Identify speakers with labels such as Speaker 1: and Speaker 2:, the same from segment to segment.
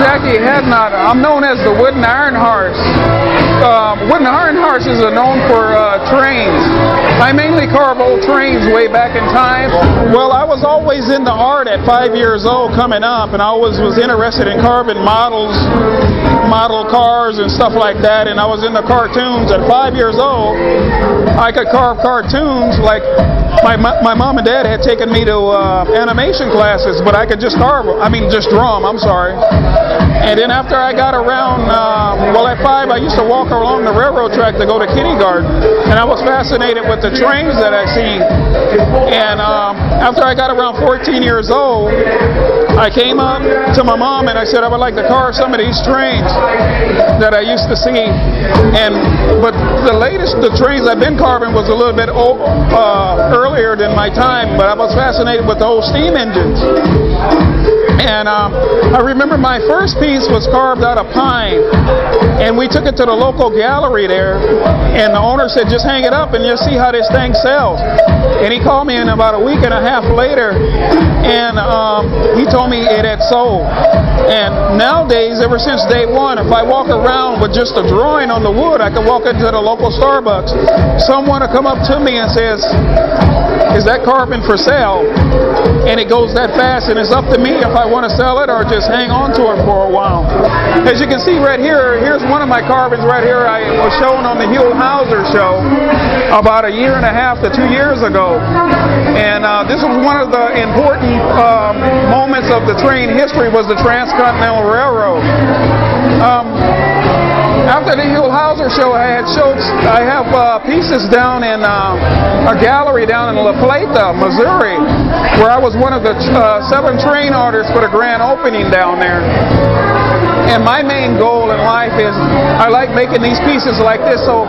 Speaker 1: Hadnot. I'm known as the Wooden Iron Horse. Wooden Iron Horses are known for trains. I mainly carve old trains way back in time. Well, I was always into art at 5 years old coming up, and I always was interested in carving models, model cars and stuff like that, and I was into cartoons. At 5 years old, I could carve cartoons. Like my mom and dad had taken me to animation classes, but I could just carve them. I mean, just draw them, I'm sorry. And then after I got around, well, at 5, I used to walk along the railroad track to go to kindergarten, and I was fascinated with the trains that I seen. And after I got around 14 years old, I came up to my mom and I said I would like to carve some of these trains that I used to see. But the trains I've been carving was a little bit earlier than my time, but I was fascinated with the old steam engines. And I remember my first piece was carved out of pine, and we took it to the local gallery there, and the owner said, just hang it up and you'll see how this thing sells. And he called me in about a week and a half later, and he told me it had sold. And nowadays, ever since day one, if I walk around with just a drawing on the wood, I can walk into the local Starbucks. Someone will come up to me and says, is that carving for sale? And it goes that fast, and it's up to me if I want to sell it or just hang on to it for a while. As you can see right here, here's one of my carvings right here. I was shown on the Hauser show about 1.5 to 2 years ago. And this was one of the important moments of the train history, was the Transcontinental Railroad. After the Hauser show, I have pieces down in a gallery down in La Plata, Missouri, where I was one of the 7 train artists for the grand opening down there. And my main goal in life is I like making these pieces like this so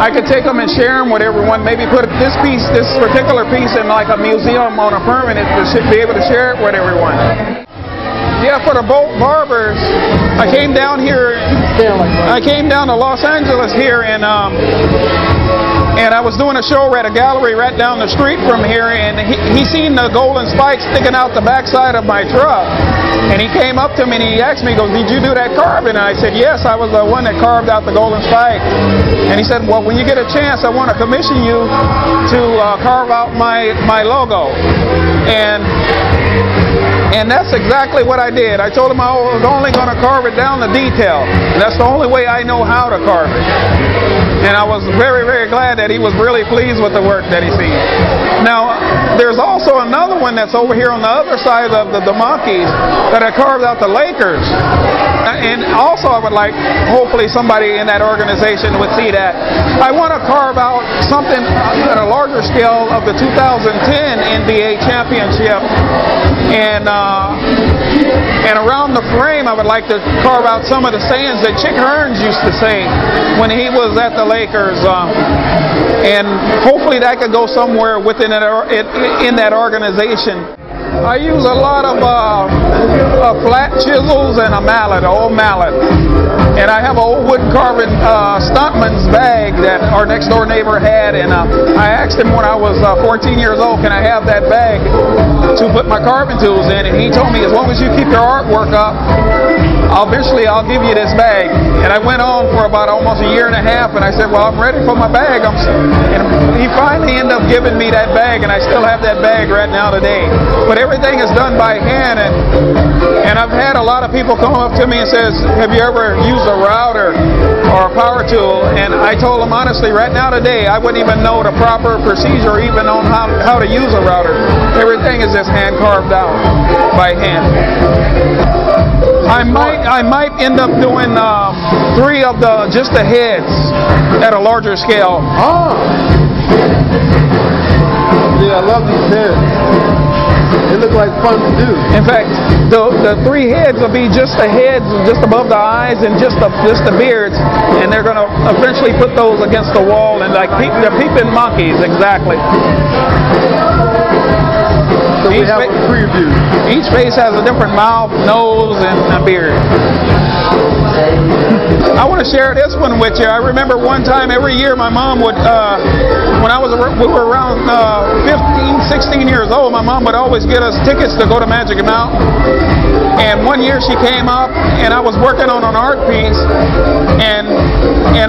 Speaker 1: I can take them and share them with everyone. Maybe put this particular piece in like a museum on a permanent to be able to share it with everyone. Yeah, for the Bolt Barbers, I came down here. I came down to Los Angeles here, and I was doing a show at a gallery right down the street from here, and he seen the golden spikes sticking out the backside of my truck. And he came up to me and he asked me, he goes, did you do that carving? And I said, yes, I was the one that carved out the golden spike. And he said, well, when you get a chance, I want to commission you to carve out my logo. And that's exactly what I did. I told him I was only going to carve it down to detail. And that's the only way I know how to carve it. And I was very, very glad that he was really pleased with the work that he seen. Now, there's also another one that's over here on the other side of the monkeys that I carved out the Lakers. And also I would like, hopefully somebody in that organization would see that. I want to carve out something at a larger scale of the 2010 NBA championship. And around the frame, I would like to carve out some of the sayings that Chick Hearns used to say when he was at the Lakers. And hopefully that could go somewhere within in that organization. I use a lot of flat chisels and a mallet, an old mallet. And I have an old wood carving stuntman's bag that our next door neighbor had, and I asked him when I was 14 years old, can I have that bag to put my carving tools in? And he told me, as long as you keep your artwork up, eventually I'll give you this bag. And I went on for about almost 1.5 years, and I said, well, I'm ready for my bag. And he finally ended up giving me that bag, and I still have that bag right now today. But everything is done by hand, and I've had a lot of people come up to me and says, have you ever used a router or a power tool? And I told them honestly, right now today, I wouldn't even know the proper procedure even on how to use a router. Everything is just hand carved out by hand. I might end up doing 3 of just the heads at a larger scale.
Speaker 2: Oh. Yeah, I love these heads. They look like fun to do.
Speaker 1: In fact, the 3 heads will be just the heads, just above the eyes, and just the beards, and they're going to eventually put those against the wall, and like they're peeping monkeys, exactly.
Speaker 2: So we have a preview.
Speaker 1: Each face has a different mouth, nose, and a beard. I want to share this one with you. I remember one time every year my mom would, when we were around 15, 16 years old, my mom would always get us tickets to go to Magic Mountain. And one year she came up, and I was working on an art piece, and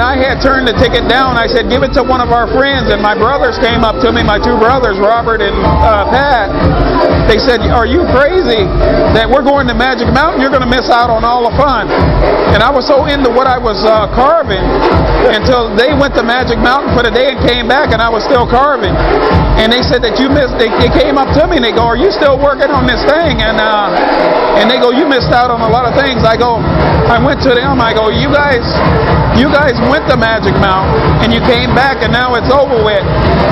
Speaker 1: I had turned the ticket down. I said, give it to one of our friends. And my brothers came up to me, my two brothers, Robert and Pat. They said, are you crazy that we're going to Magic Mountain? You're going to miss out on all the fun. And I was so into what I was carving until they went to Magic Mountain for the day and came back, and I was still carving. And they said that you missed. They came up to me and they go, are you still working on this thing? And they go, you missed out on a lot of things. I went to them. I go, you guys went to Magic Mountain and you came back, and now it's over with.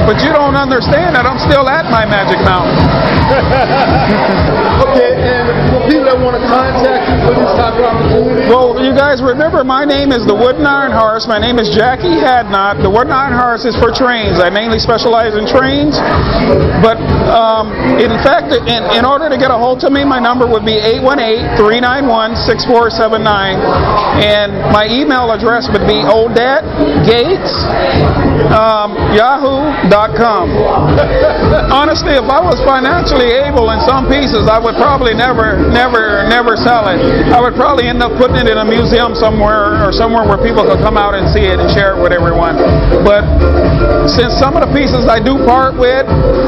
Speaker 1: But you don't understand that I'm still at my Magic Mountain.
Speaker 2: Okay, and for people that want to contact you for these type of opportunities?
Speaker 1: Well, you guys remember, my name is the Wooden Iron Horse. My name is Jackie Hadnot. The Wooden Iron Horse is for trains. I mainly specialize in trains. But in fact, in order to get a hold of me, my number would be 818-391-6479. And my email address would be odatgates@yahoo.com. Honestly, if I was financially able in some pieces, I would probably never sell it. I would probably end up putting it in a museum somewhere, or somewhere where people could come out and see it and share it with everyone. But since some of the pieces I do part with,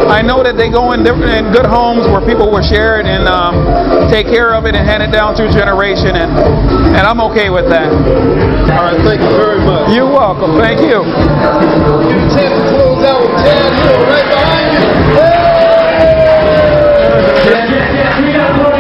Speaker 1: I know that they go in good homes where people will share it and take care of it and hand it down through generation, and I'm okay with that.
Speaker 2: All right, thank you very much.
Speaker 1: You're welcome. Thank you.
Speaker 2: Give you a chance to close out with Tad right behind you. Hey!
Speaker 3: Yes, we got more.